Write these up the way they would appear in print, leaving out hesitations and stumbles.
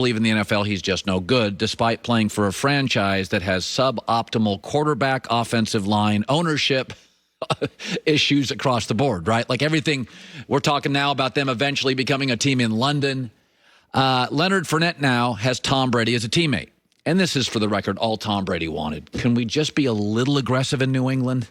believe in the NFL, he's just no good, despite playing for a franchise that has suboptimal quarterback, offensive line, ownership issues across the board, right? Like everything, we're talking now about them eventually becoming a team in London. Leonard Fournette now has Tom Brady as a teammate. And this is, for the record, all Tom Brady wanted. Can we just be a little aggressive in New England?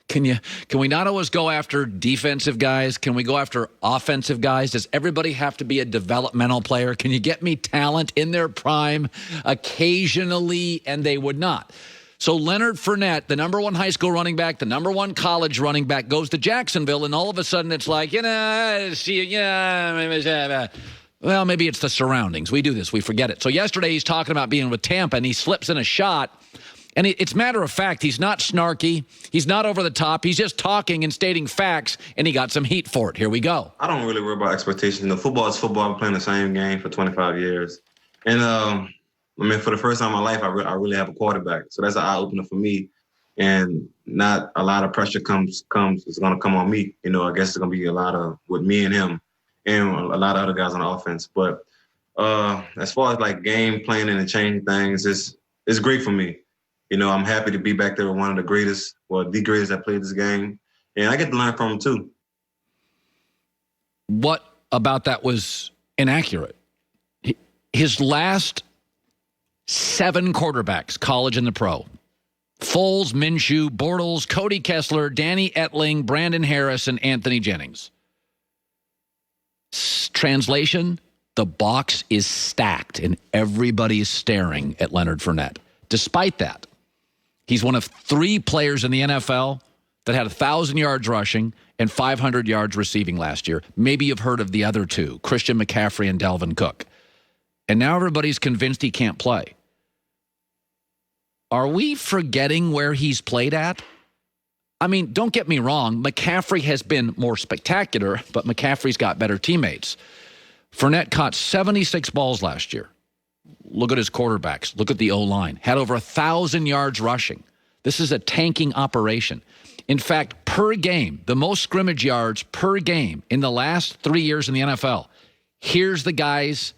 Can we not always go after defensive guys? Can we go after offensive guys? Does everybody have to be a developmental player? Can you get me talent in their prime occasionally? And they would not. So Leonard Fournette, the number one high school running back, the number one college running back, goes to Jacksonville, and all of a sudden it's like, well, maybe it's the surroundings. We do this. We forget it. So yesterday he's talking about being with Tampa, and he slips in a shot. And it's matter of fact. He's not snarky. He's not over the top. He's just talking and stating facts, and he got some heat for it. Here we go. I don't really worry about expectations. Football is football. I've been playing the same game for 25 years. And, for the first time in my life, I really have a quarterback. So that's an eye-opener for me. And not a lot of pressure is going to come on me. I guess it's going to be a lot of with me and him and a lot of other guys on the offense. But as far as, like, game planning and changing things, it's great for me. I'm happy to be back there with one of the greatest that played this game. And I get to learn from him, too. What about that was inaccurate? His last 7 quarterbacks, college and the pro, Foles, Minshew, Bortles, Cody Kessler, Danny Etling, Brandon Harris, and Anthony Jennings. Translation, the box is stacked, and everybody's staring at Leonard Fournette. Despite that, he's one of 3 players in the NFL that had 1,000 yards rushing and 500 yards receiving last year. Maybe you've heard of the other 2, Christian McCaffrey and Dalvin Cook. And now everybody's convinced he can't play. Are we forgetting where he's played at? I mean, don't get me wrong. McCaffrey has been more spectacular, but McCaffrey's got better teammates. Fournette caught 76 balls last year. Look at his quarterbacks. Look at the O-line. Had over 1,000 yards rushing. This is a tanking operation. In fact, per game, the most scrimmage yards per game in the last 3 years in the NFL. Here's the guys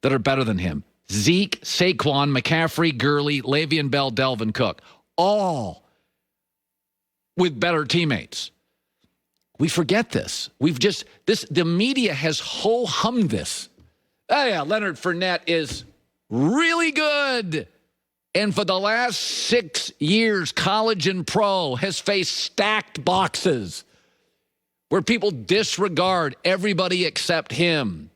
that are better than him. Zeke, Saquon, McCaffrey, Gurley, Le'Veon Bell, Dalvin Cook. All with better teammates. We forget this. The media has ho-hummed this. Oh, yeah, Leonard Fournette is really good. And for the last 6 years, college and pro has faced stacked boxes where people disregard everybody except him.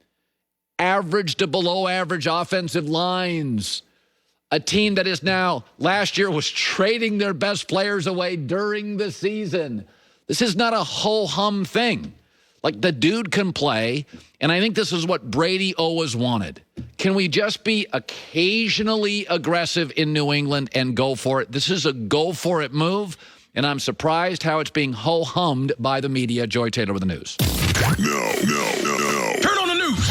Average to below average offensive lines. A team that is now, last year, was trading their best players away during the season. This is not a ho-hum thing. Like, the dude can play, and I think this is what Brady always wanted. Can we just be occasionally aggressive in New England and go for it? This is a go-for-it move, and I'm surprised how it's being ho-hummed by the media. Joy Taylor with the news. No. Turn on the news.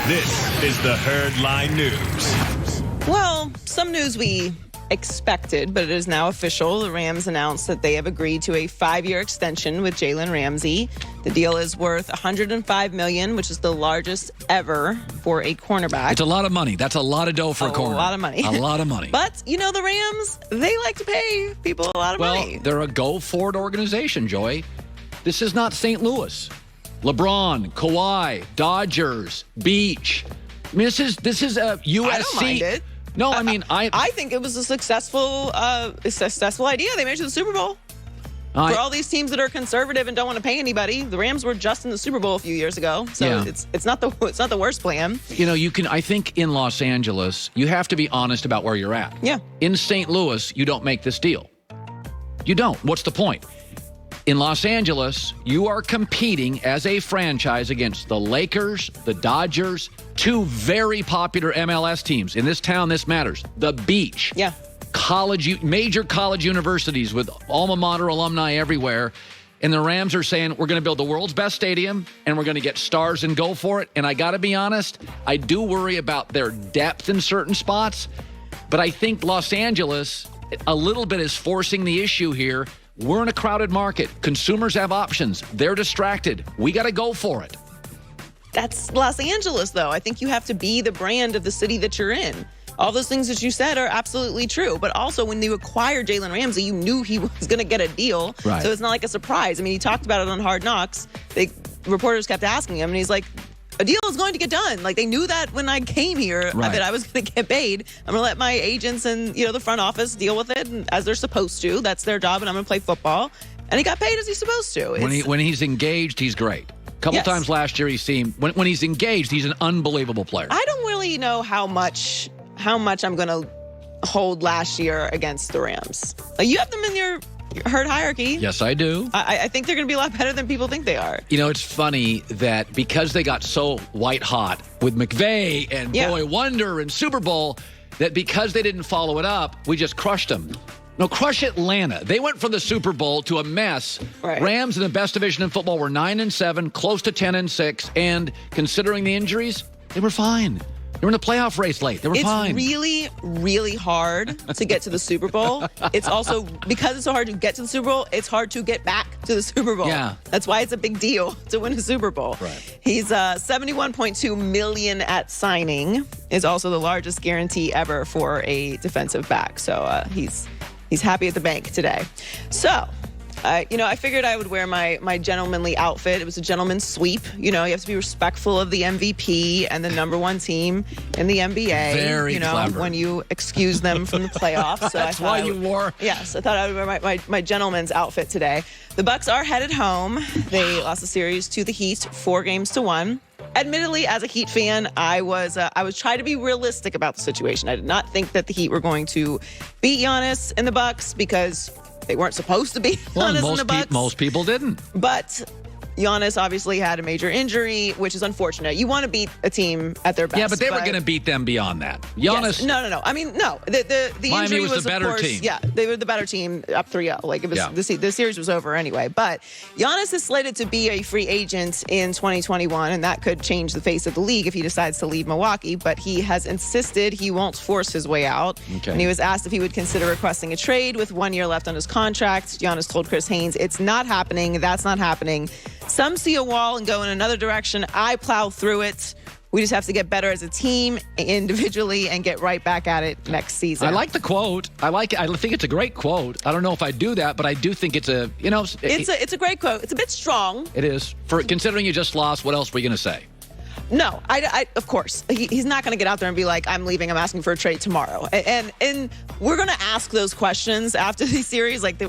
This is the Herdline News. Well, some news we expected, but it is now official. The Rams announced that they have agreed to a 5-year extension with Jalen Ramsey. The deal is worth $105 million, which is the largest ever for a cornerback. It's a lot of money. That's a lot of dough for a corner. A lot of money. A lot of money. But, the Rams, they like to pay people a lot of money. Well, they're a go-for-it organization, Joy. This is not St. Louis. LeBron, Kawhi, Dodgers, Beach. I mean, this is a USC. I don't mind it. No, I mean, I think it was a successful idea. They made it to the Super Bowl. For all these teams that are conservative and don't want to pay anybody, the Rams were just in the Super Bowl a few years ago. So yeah. it's not the worst plan. I think in Los Angeles, you have to be honest about where you're at. Yeah. In St. Louis, you don't make this deal. You don't. What's the point? In Los Angeles, you are competing as a franchise against the Lakers, the Dodgers, 2 very popular MLS teams. In this town, this matters. The Beach. Yeah. Major college universities with alma mater alumni everywhere. And the Rams are saying, we're going to build the world's best stadium, and we're going to get stars and go for it. And I got to be honest, I do worry about their depth in certain spots. But I think Los Angeles, a little bit, is forcing the issue here. We're in a crowded market. Consumers have options. They're distracted. We got to go for it. that's Los Angeles, though. I think you have to be the brand of the city that you're in. All those things that you said are absolutely true. But also, when you acquired Jalen Ramsey, you knew he was going to get a deal. Right. So it's not like a surprise. I mean, he talked about it on Hard Knocks. Reporters kept asking him, and he's like, a deal is going to get done. Like, they knew that when I came here, Right. that I was going to get paid. I'm going to let my agents and, the front office deal with it as they're supposed to. That's their job, and I'm going to play football. And he got paid as he's supposed to. When he's engaged, he's great. A couple times last year, he's seen when he's engaged, he's an unbelievable player. I don't really know how much I'm going to hold last year against the Rams. Like, you have them in your herd hierarchy. Yes, I do. I think they're going to be a lot better than people think they are. It's funny that because they got so white hot with McVay and Boy Wonder and Super Bowl, that because they didn't follow it up, we just crushed them. No, crush Atlanta. They went from the Super Bowl to a mess. Right. Rams in the best division in football were 9-7, close to 10-6, and considering the injuries, they were fine. They were in the playoff race late. They were fine. It's really, really hard to get to the Super Bowl. It's also, because it's so hard to get to the Super Bowl, it's hard to get back to the Super Bowl. Yeah. That's why it's a big deal to win a Super Bowl. Right. He's $71.2 million at signing, is also the largest guarantee ever for a defensive back. So he's happy at the bank today. So, I figured I would wear my gentlemanly outfit. It was a gentleman's sweep. You have to be respectful of the MVP and the number one team in the NBA. Very clever. When you excuse them from the playoffs. So That's why you wore. Yes, I thought I would wear my gentleman's outfit today. The Bucs are headed home. They lost the series to the Heat 4-1. Admittedly, as a Heat fan, I was trying to be realistic about the situation. I did not think that the Heat were going to beat Giannis and the Bucs because they weren't supposed to beat Giannis and the Bucs. Most people didn't. But Giannis obviously had a major injury, which is unfortunate. You want to beat a team at their best. Yeah, but they were going to beat them beyond that. Giannis. Yes. No. I mean, no. The Miami injury was the better of course, team. Yeah, they were the better team, up 3-0. Like, it was the series was over anyway. But Giannis is slated to be a free agent in 2021, and that could change the face of the league if he decides to leave Milwaukee. But he has insisted he won't force his way out. Okay. And he was asked if he would consider requesting a trade with 1 year left on his contract. Giannis told Chris Haynes, "It's not happening. That's not happening. Some see a wall and go in another direction. I plow through it. We just have to get better as a team, individually, and get right back at it next season." I like the quote. I like it. I think it's a great quote. I don't know if I do that, but I do think it's a, It's a great quote. It's a bit strong. It is. For considering you just lost, what else were you going to say? No, I of course. He's not going to get out there and be like, "I'm leaving. I'm asking for a trade tomorrow." And we're going to ask those questions after the series. Like,